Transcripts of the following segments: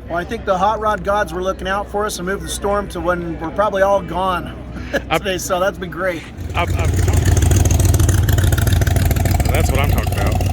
Well, I think the hot rod gods were looking out for us and moved the storm to when we're probably all gone today, so that's been great. That's what I'm talking about.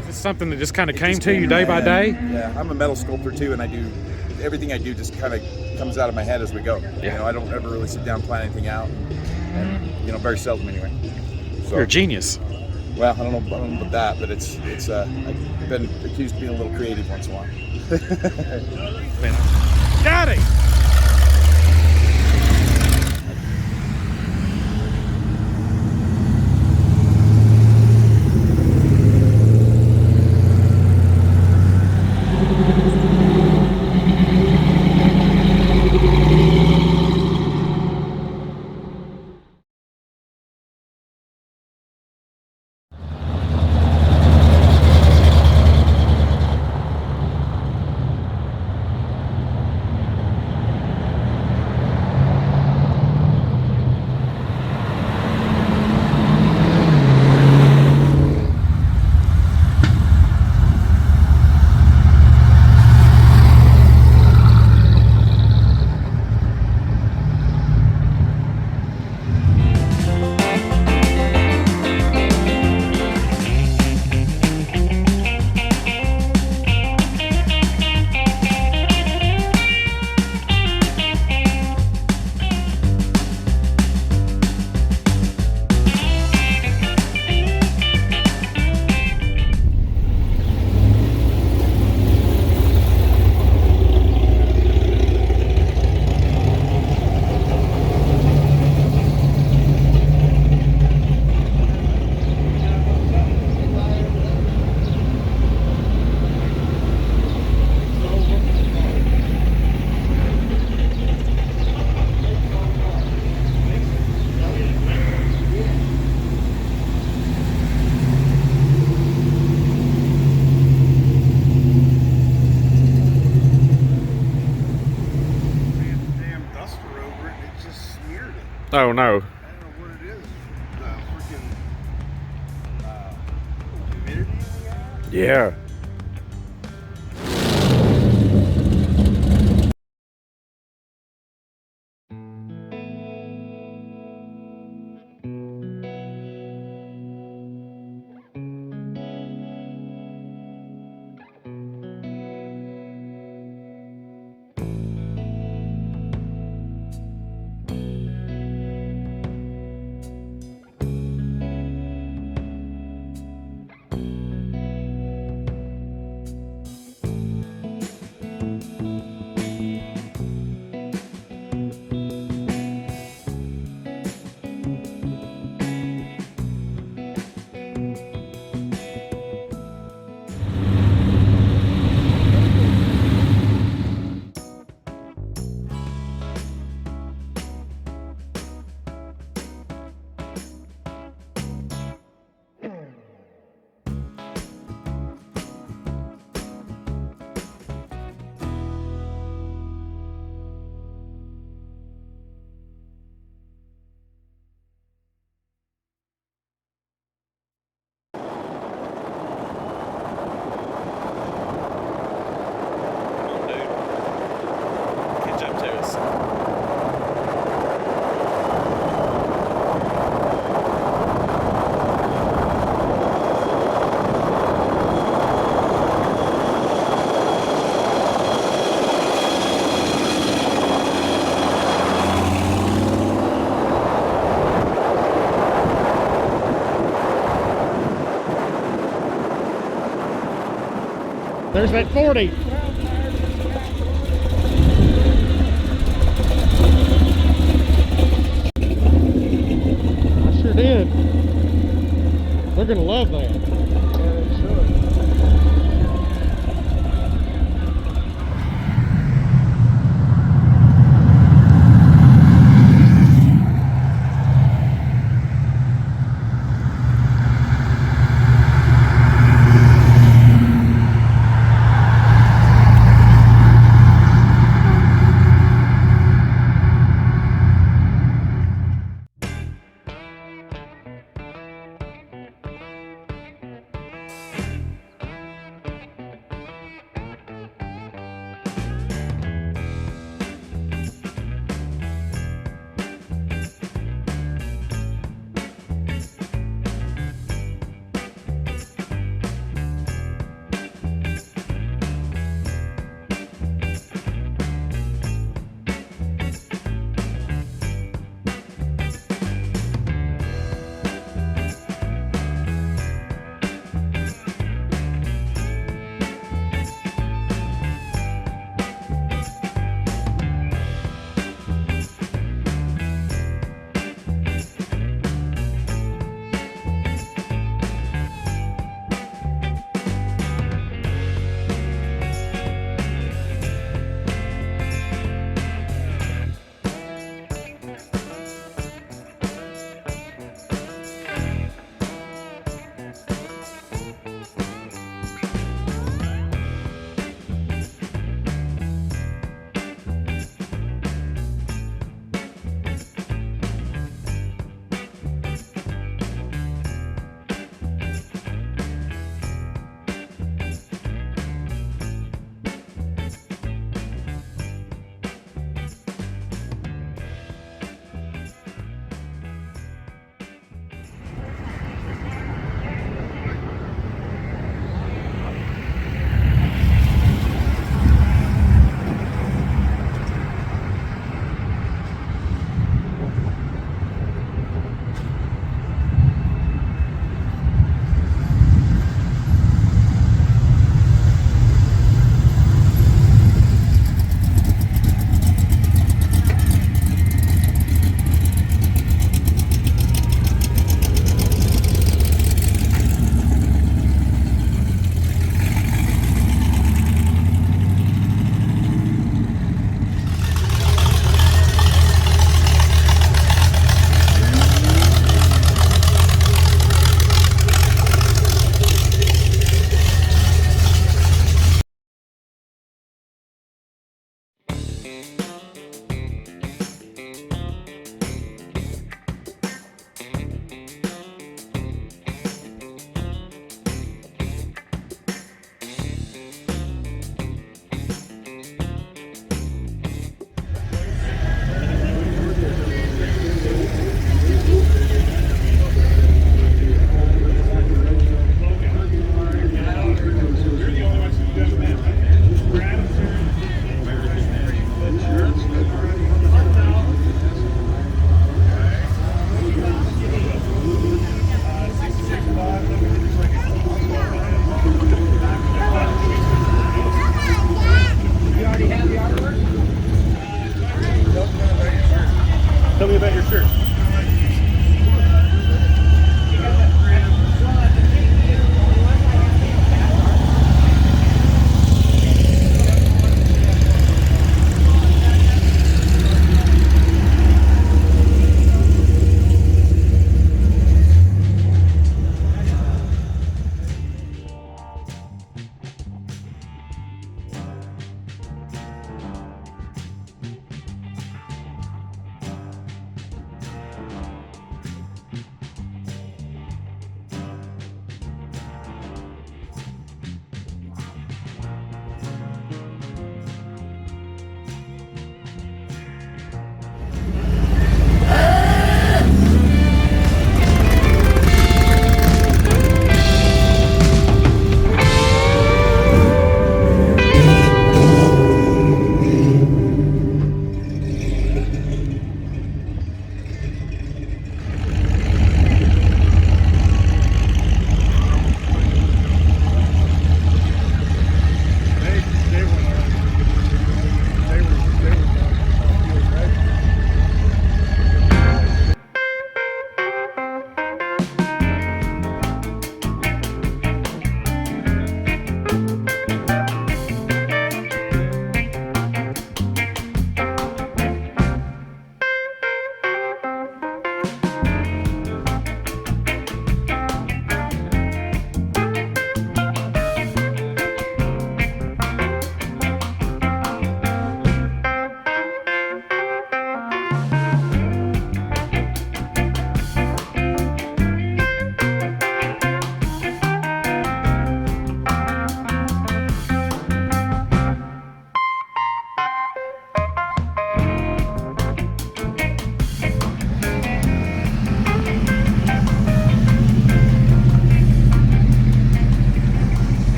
Is this something that just kind of came to you day by day? Yeah, I'm a metal sculptor too, and everything I do just kind of comes out of my head as we go. Yeah. You know, I don't ever really sit down and plan anything out, and you know, very seldom anyway. So, You're a genius. well, I don't know about that, but it's I've been accused of being a little creative once in a while. Got it! Oh no. I don't know what it is. Freaking humidity we have? Yeah. There's that 40. I sure did. They're gonna love that. Yeah, they should.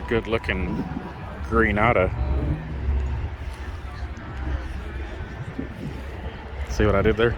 good looking greenata. See what I did there?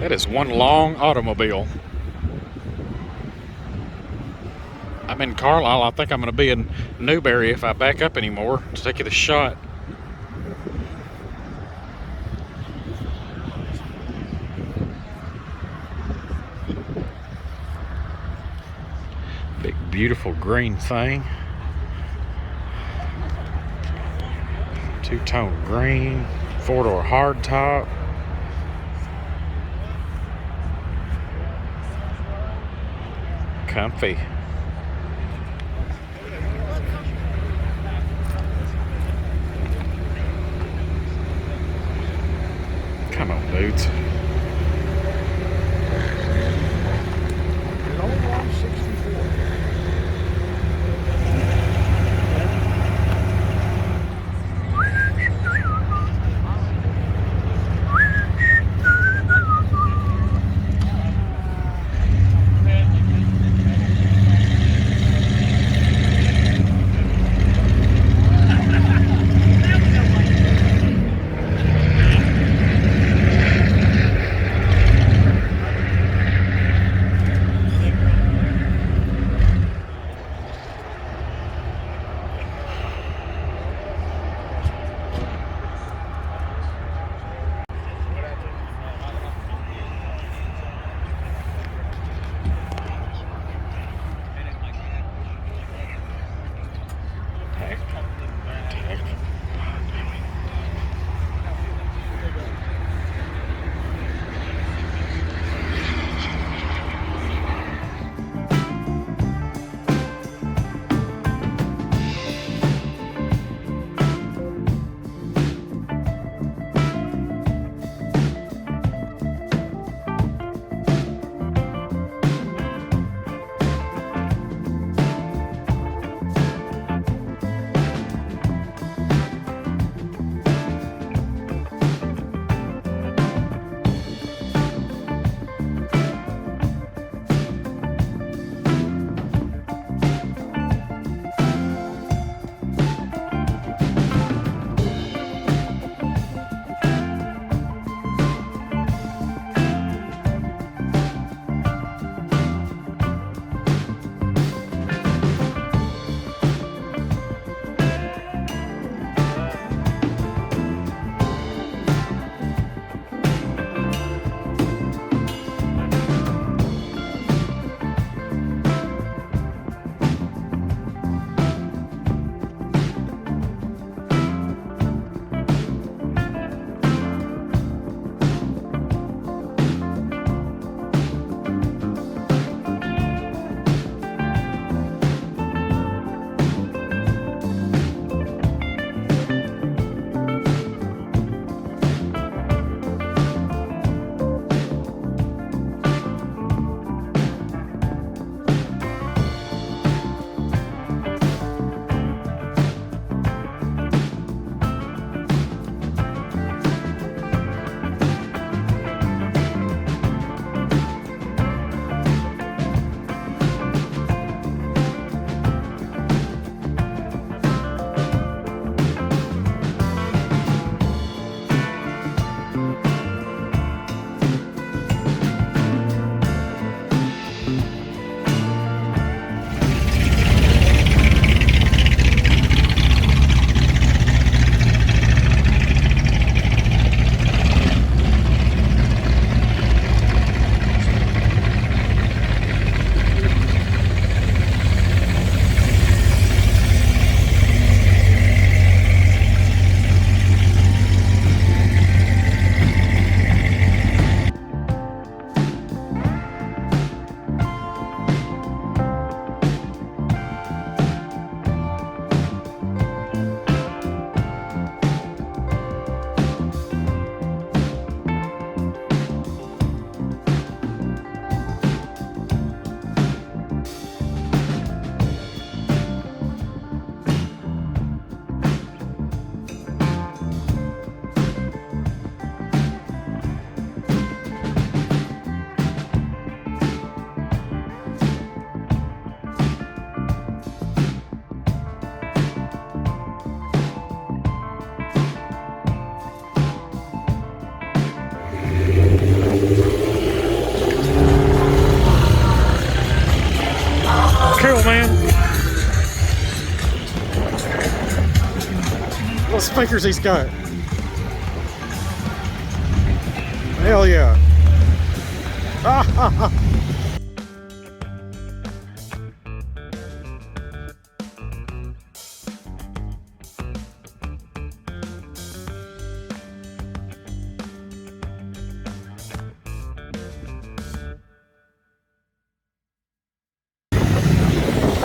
That is one long automobile. I'm in Carlisle. I think I'm going to be in Newberry if I back up anymore to take you the shot. Big, beautiful green thing. Two-tone green, four-door hardtop. Comfy. Come on, dudes. cool, man. What speakers he's got. Hell yeah.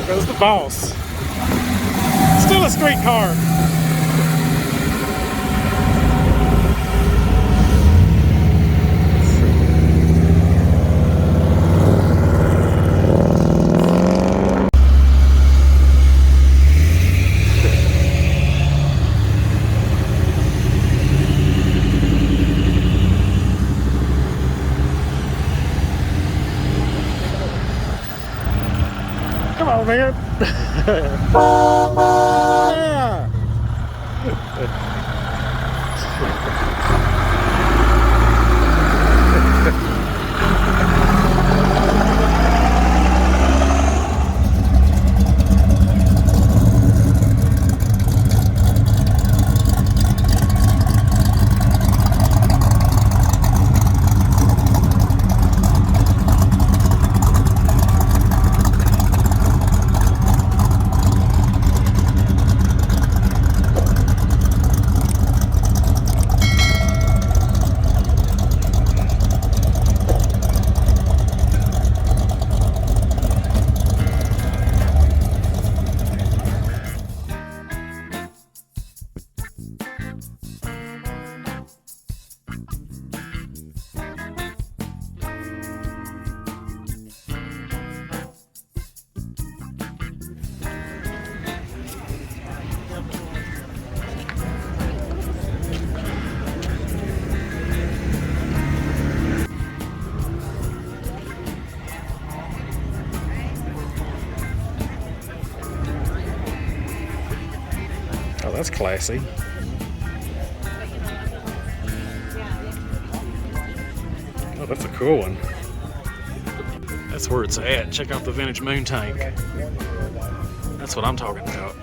Goes the boss. Still a street car. Come on, man. Oh, that's classy. Oh, that's a cool one. That's where it's at. Check out the vintage moon tank. That's what I'm talking about.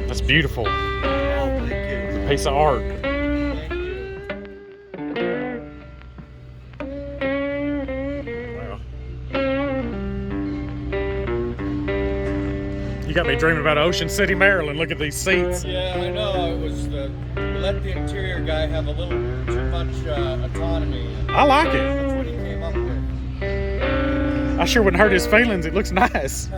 That's beautiful. Oh, thank you. It's a piece of art. Thank you. Wow. You got me dreaming about Ocean City, Maryland. Look at these seats. Yeah, I know. It was let the interior guy have a little too much autonomy. I like it. That's what he came up with. I sure wouldn't hurt his feelings. It looks nice.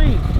green.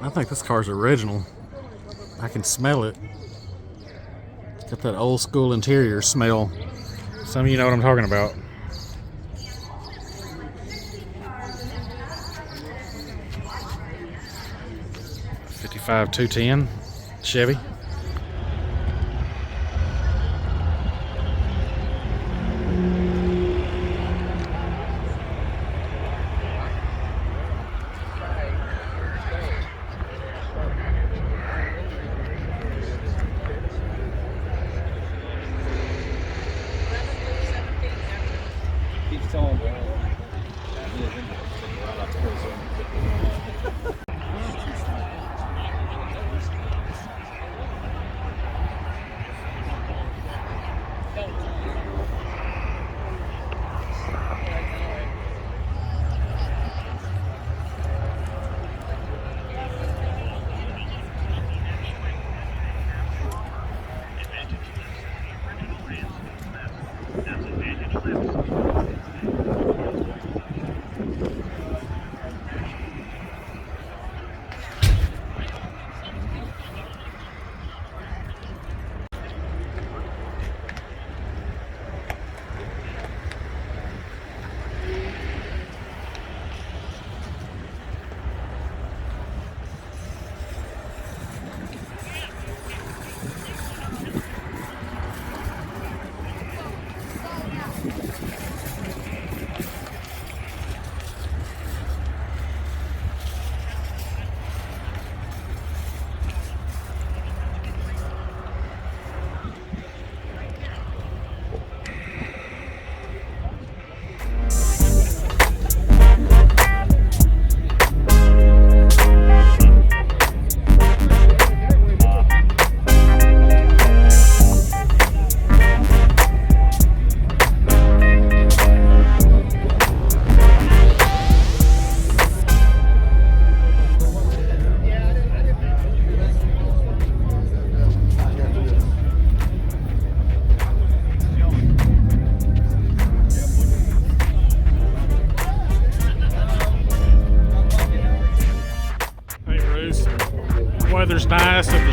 I think this car's original. I can smell it. It's got that old school interior smell. Some of you know what I'm talking about. '55 210 Chevy.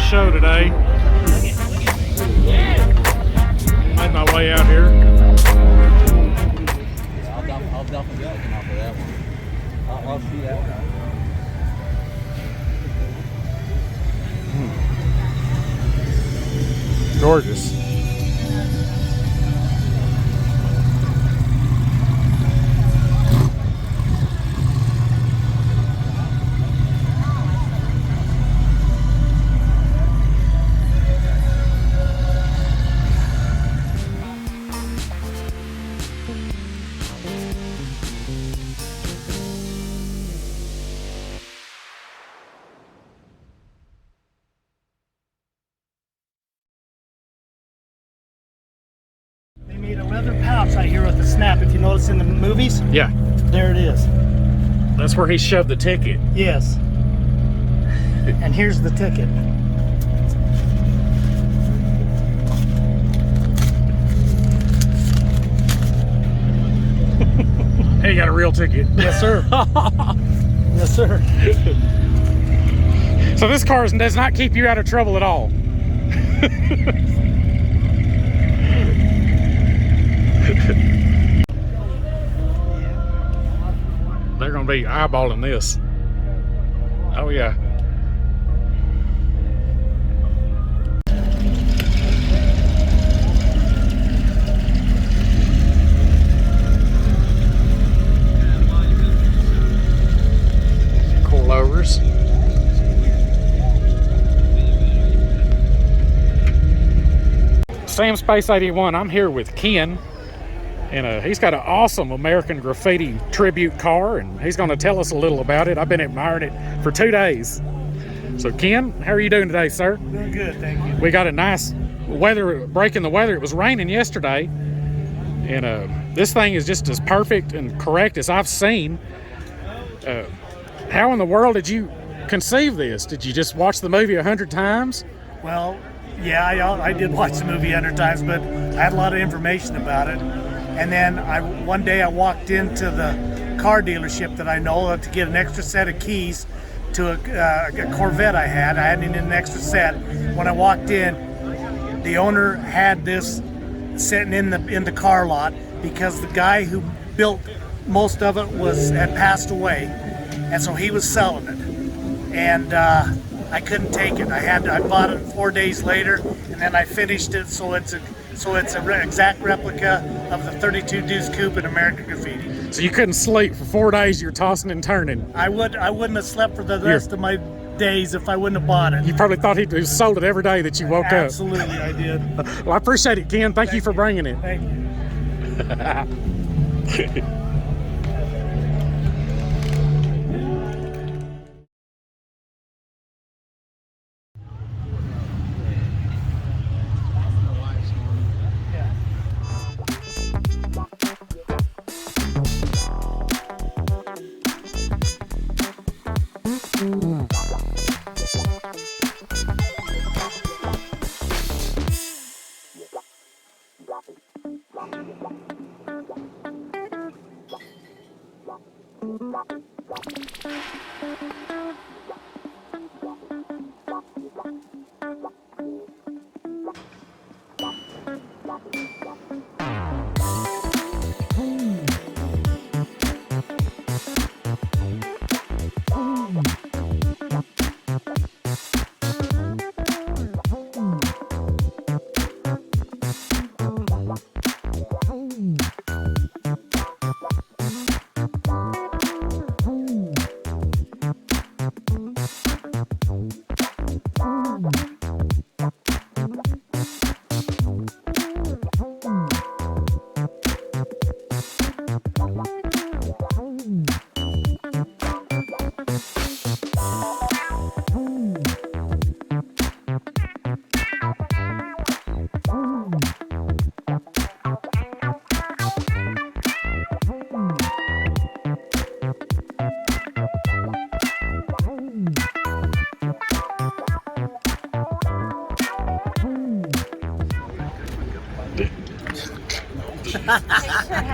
show today. Made my way out here. I'll definitely come out for that one. I'll see that one. Gorgeous. They made a leather pouch out here with the snap. If you notice in the movies, Yeah, there it is. that's where he shoved the ticket. Yes. And here's the ticket. Hey, you got a real ticket. Yes, sir. Yes, sir. So this car does not keep you out of trouble at all. They're gonna be eyeballing this. Oh yeah. Coilovers. Sam Space 81, I'm here with Ken, and he's got an awesome American Graffiti tribute car, and he's going to tell us a little about it. I've been admiring it for 2 days. So Ken, how are you doing today, sir? Doing good, thank you. We got a nice break in the weather. It was raining yesterday, and this thing is just as perfect and correct as I've seen. How in the world did you conceive this? Did you just watch the movie 100 times? Well, yeah, I did watch the movie 100 times, but I had a lot of information about it. And then one day I walked into the car dealership that I know to get an extra set of keys to a Corvette I had. I needed an extra set. When I walked in, the owner had this sitting in the car lot because the guy who built most of it had passed away, and so he was selling it. And I couldn't take it. I bought it 4 days later, and then I finished it. So it's an exact replica of the 32 Deuce Coupe in American Graffiti. So you couldn't sleep for 4 days. You're tossing and turning. I wouldn't have slept for the rest of my days if I wouldn't have bought it. You probably thought he sold it every day that you woke Absolutely, I did. up. Well, I appreciate it, Ken. Thank you for bringing it. Thank you.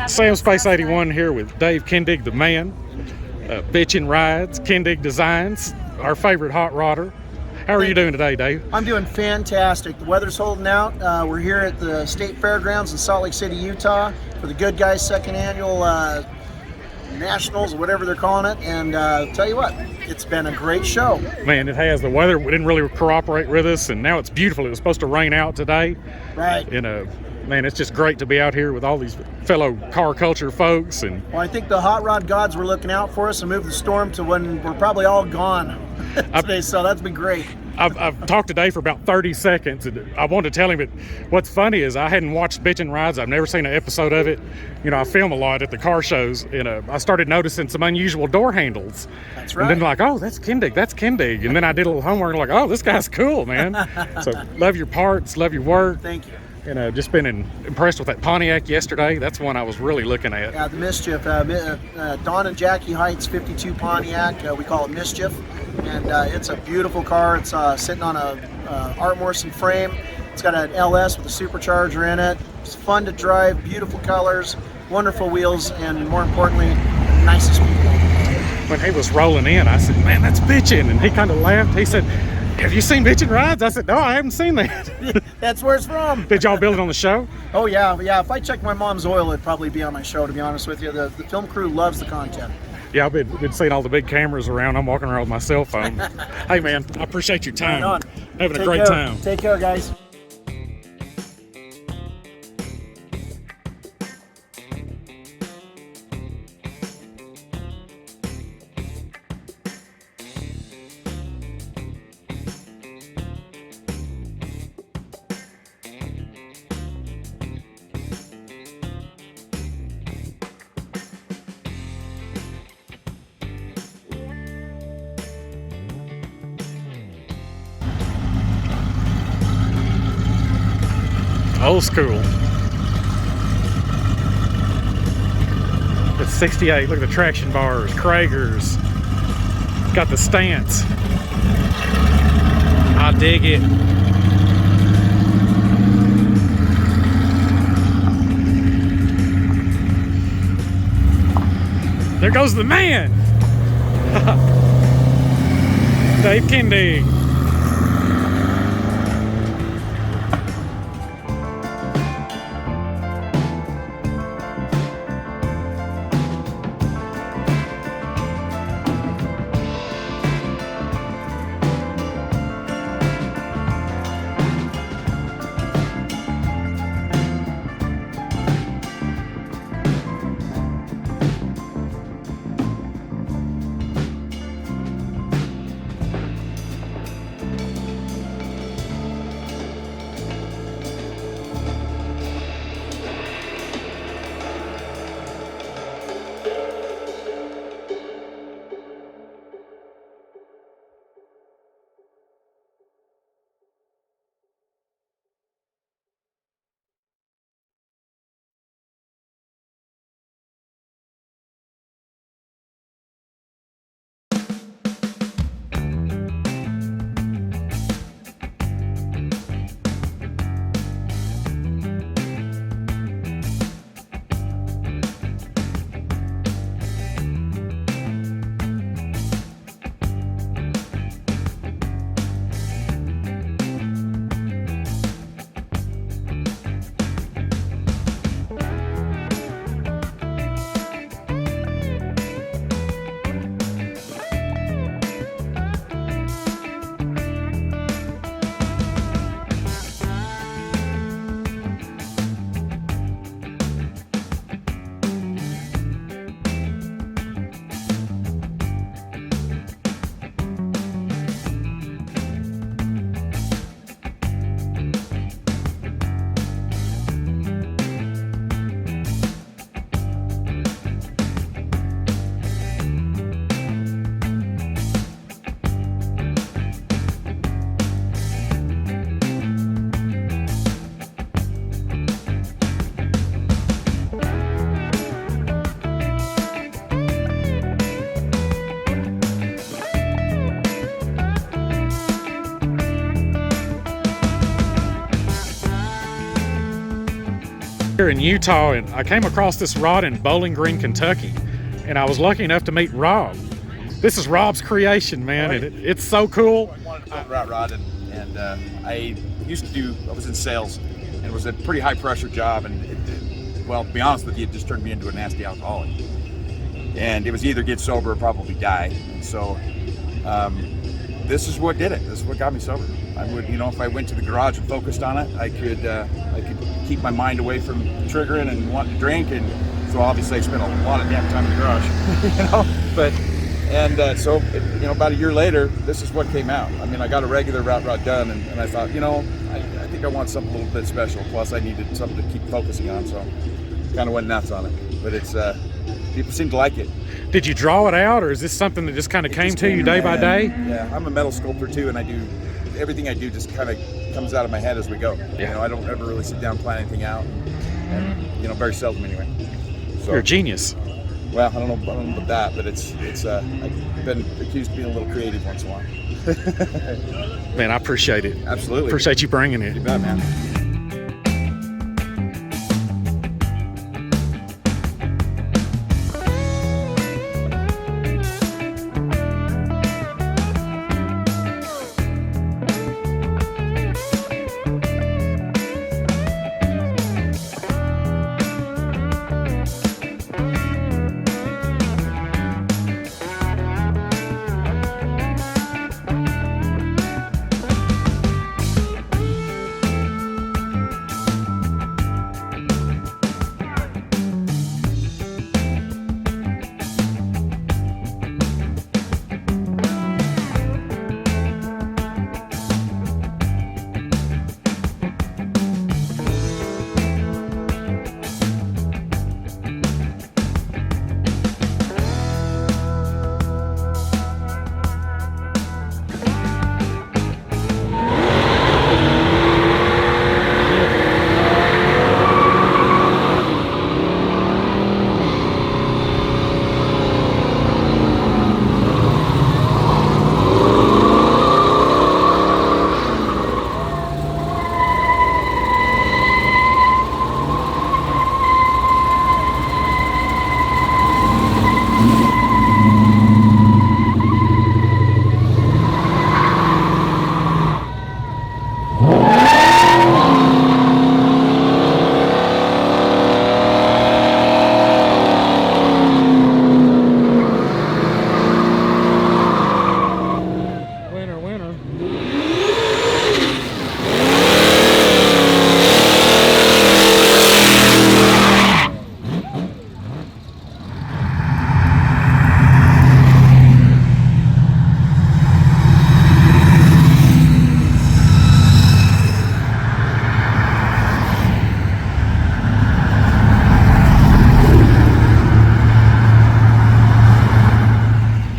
Sam Space 81 here with Dave Kindig, the man. Bitchin' Rides, Kindig Designs, our favorite hot rodder. How are you doing today, Dave? I'm doing fantastic. The weather's holding out. We're here at the State Fairgrounds in Salt Lake City, Utah for the Good Guys second annual Nationals, or whatever they're calling it. And tell you what, it's been a great show. Man, it has. The weather didn't really cooperate with us, and now it's beautiful. It was supposed to rain out today. Right. And man, it's just great to be out here with all these fellow car culture folks. And Well, I think the hot rod gods were looking out for us and moved the storm to when we're probably all gone today, so that's been great. I've talked to Dave for about 30 seconds, and I wanted to tell him that what's funny is I hadn't watched Bitchin' Rides. I've never seen an episode of it. You know, I film a lot at the car shows, and I started noticing some unusual door handles. That's right. And then like, oh, that's Kindig. And then I did a little homework and like, oh, this guy's cool, man. So love your parts, love your work. Thank you. And just been impressed with that Pontiac yesterday. That's one I was really looking at. Yeah, the Mischief. Don and Jackie Heights 52 Pontiac. We call it Mischief. And it's a beautiful car. It's sitting on a Art Morrison frame. It's got an LS with a supercharger in it. It's fun to drive, beautiful colors, wonderful wheels, and more importantly, the nicest people. When he was rolling in, I said, man, that's bitchin'. And he kind of laughed. He said, have you seen Bitchin' Rides? I said, no, I haven't seen that. That's where it's from. Did y'all build it on the show? Oh yeah. If I checked my mom's oil, it'd probably be on my show, to be honest with you. The film crew loves the content. Yeah, I've been seeing all the big cameras around. I'm walking around with my cell phone. Hey, man, I appreciate your time. Right on. Having a Take great care. time. Take care, guys. Old school. It's 68. Look at the traction bars, Kragers. Got the stance. I dig it. There goes the man. Dave Kindig. Here in Utah, and I came across this rod in Bowling Green, Kentucky, and I was lucky enough to meet Rob. This is Rob's creation, man. It's so cool. I wanted to build a rat rod, and I was in sales, and it was a pretty high pressure job, and well, to be honest with you, it just turned me into a nasty alcoholic. And it was either get sober or probably die. And so this is what did it. This is what got me sober. I would, if I went to the garage and focused on it, I could keep my mind away from triggering and wanting to drink. And so obviously I spent a lot of damn time in the garage, So about a year later, this is what came out. I mean, I got a regular rat rod done, and I thought, I think I want something a little bit special. Plus, I needed something to keep focusing on, so kind of went nuts on it. But it's people seem to like it. Did you draw it out, or is this something that just kind of came to you day by day? Yeah, I'm a metal sculptor too, and everything I do just kind of comes out of my head as we go. Yeah. I don't ever really sit down and plan anything out, and very seldom anyway. So, You're a genius. Well, I don't know about that, but it's I've been accused of being a little creative once in a while. Man, I appreciate it. Absolutely. Appreciate you bringing it. You bet, man.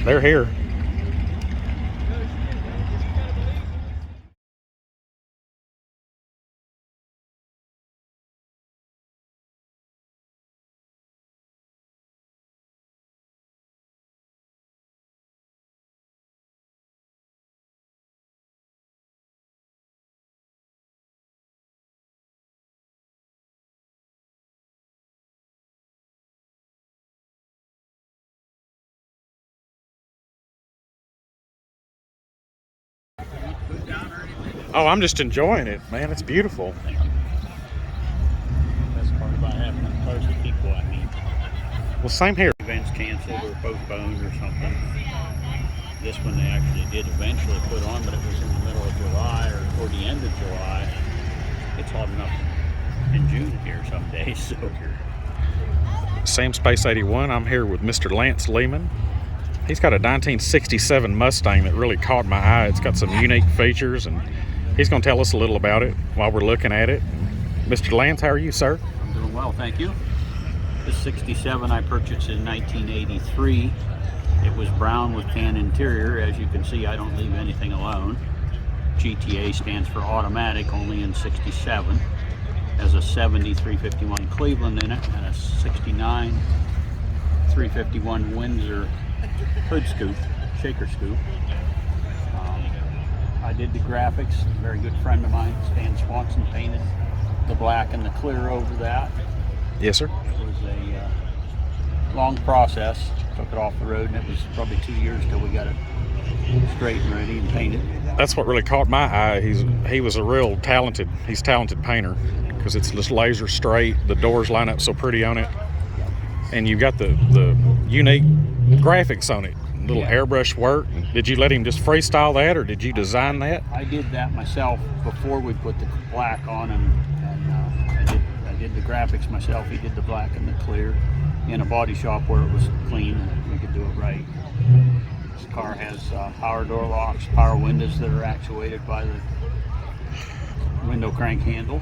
They're here. Oh, I'm just enjoying it, man. It's beautiful. Best part about having them close to people, I mean. Well, same here. Events canceled or postponed or something. This one they actually did eventually put on, but it was in the middle of July or toward the end of July. It's hot enough in June here some days, so. Sam Space 81. I'm here with Mr. Lance Lehman. He's got a 1967 Mustang that really caught my eye. It's got some unique features, and he's going to tell us a little about it while we're looking at it. Mr. Lance, how are you, sir? I'm doing well, thank you. This 67 I purchased in 1983. It was brown with tan interior. As you can see, I don't leave anything alone. GTA stands for automatic, only in 67. Has a 70 351 Cleveland in it and a 69 351 Windsor hood scoop, shaker scoop. I did the graphics. A very good friend of mine, Stan Swanson, painted the black and the clear over that. Yes, sir. It was a long process. took it off the road, and it was probably 2 years till we got it straight and ready and painted. That's what really caught my eye. He was a real talented painter, because it's just laser straight. The doors line up so pretty on it, and you got the unique graphics on it, little airbrush work. Did you let him just freestyle that, or did you design that? I did that myself before we put the black on, and I did the graphics myself. He did the black and the clear in a body shop where it was clean and we could do it right. This car has power door locks, power windows that are actuated by the window crank handle.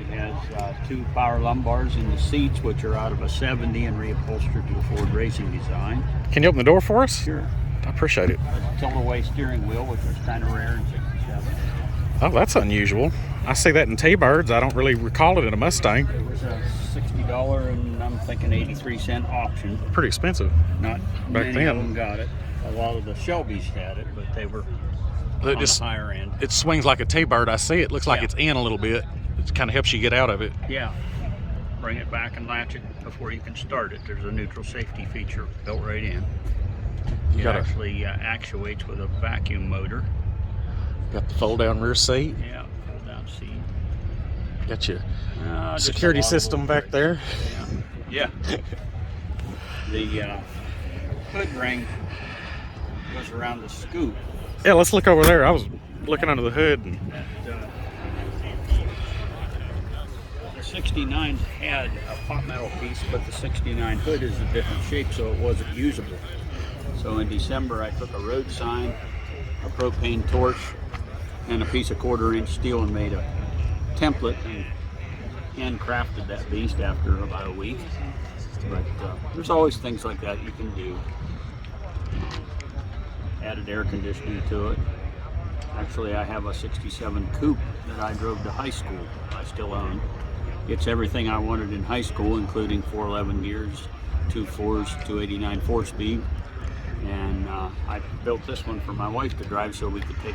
It has 2 power lumbars in the seats, which are out of a 70 and reupholstered to a Ford racing design. Can you open the door for us? Sure. I appreciate it. A tilt-away steering wheel, which was kind of rare in '67. Oh, that's unusual. I see that in T-Birds. I don't really recall it in a Mustang. It was a $60 and I'm thinking 83-cent auction. Pretty expensive. Not Back many then. of them got it. A lot of the Shelbys had it, but they were It on just the higher end. it swings like a T-Bird. I see it. Looks like Yeah. it's in a little bit. It kind of helps you get out of it. Yeah. Bring it back and latch it before you can start it. There's a neutral safety feature built right in. You It got actually actuates with a vacuum motor. the fold-down rear seat. Yeah, fold down seat. Got your Just security a lot of system little back there. Yeah. The hood ring goes around the scoop. Yeah, let's look over there. I was looking under the hood. And The 69 had a pot metal piece, but the 69 hood is a different shape, so it wasn't usable. So in December, I took a road sign, a propane torch, and a piece of 1/4-inch steel and made a template and handcrafted that beast after about a week. But there's always things like that you can do. Added air conditioning to it. Actually, I have a '67 coupe that I drove to high school. I still own. It's everything I wanted in high school, including 411 gears, 2 4s, 289 4-speed. And I built this one for my wife to drive so we could take.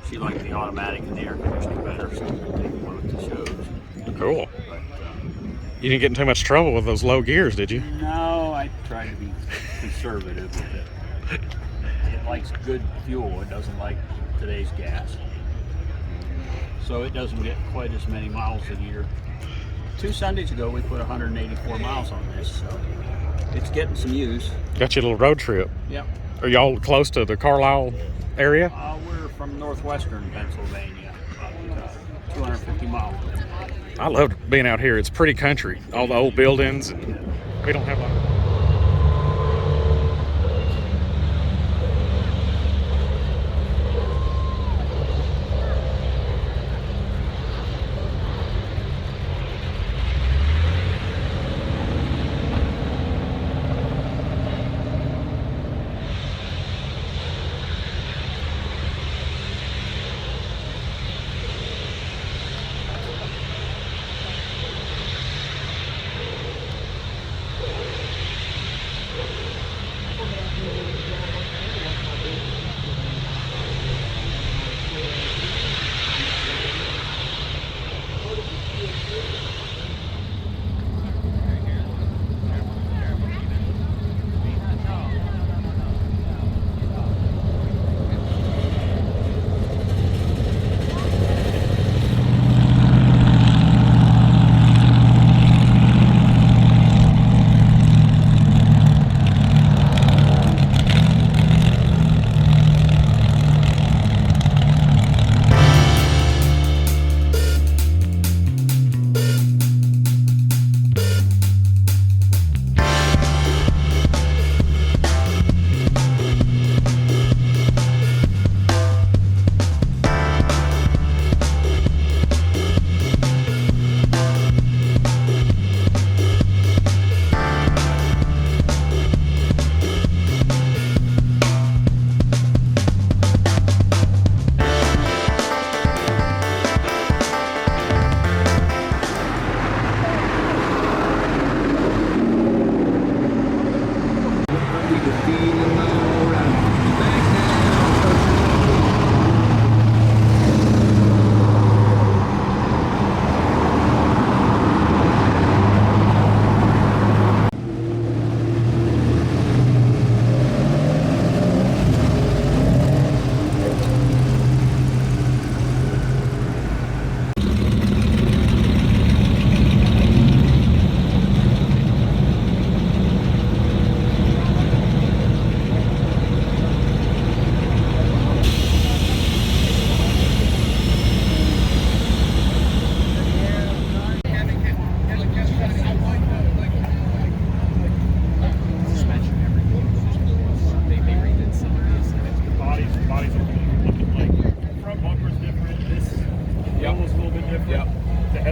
She liked the automatic and the air conditioning better, so we could take one at the shows. cool. But You didn't get in too much trouble with those low gears, did you? no, I try to be conservative with it. It likes good fuel. It doesn't like today's gas. So it doesn't get quite as many miles a year. 2 Sundays ago, we put 184 miles on this, so it's getting some use. Got you a little road trip. Yep. Are y'all close to the Carlisle area? We're from northwestern Pennsylvania, about 250 miles. I love being out here. It's pretty country. All the old buildings, and we don't have like.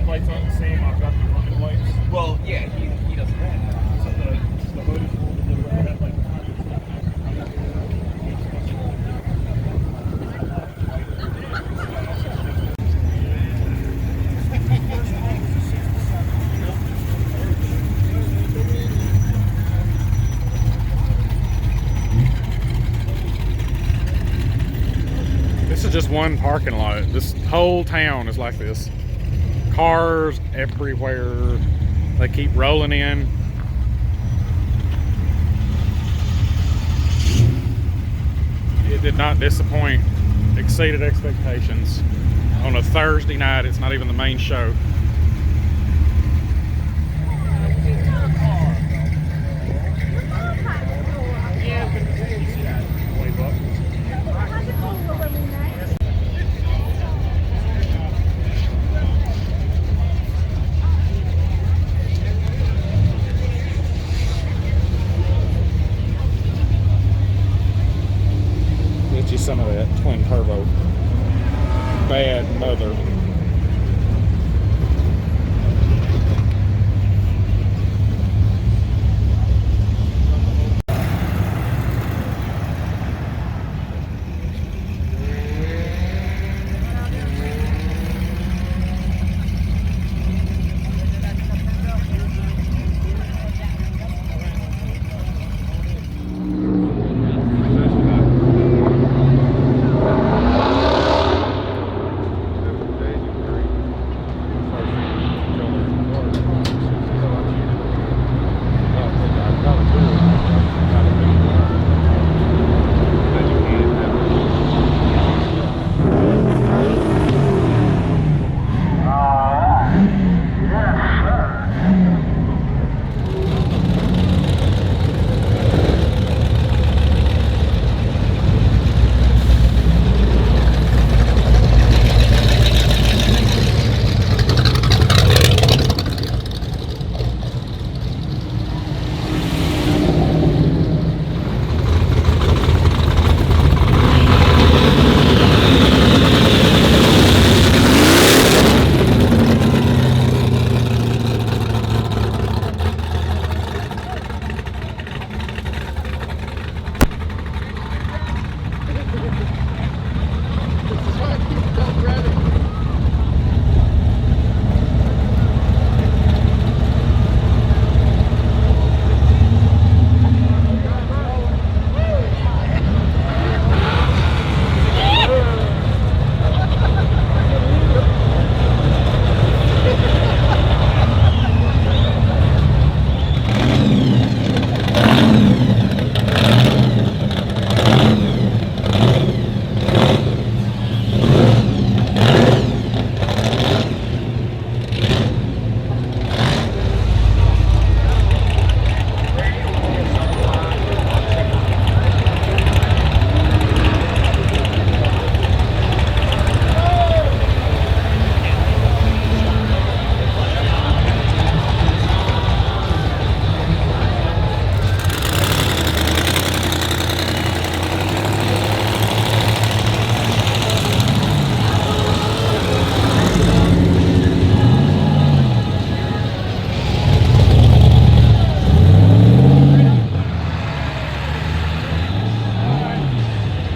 lights aren't the same. I've got the running lights. Well, yeah, he doesn't have. So the hood is a little bit different. I have like This is just one parking lot. This whole town is like this. Cars everywhere. They keep rolling in. It did not disappoint. Exceeded expectations. On a Thursday night, it's not even the main show.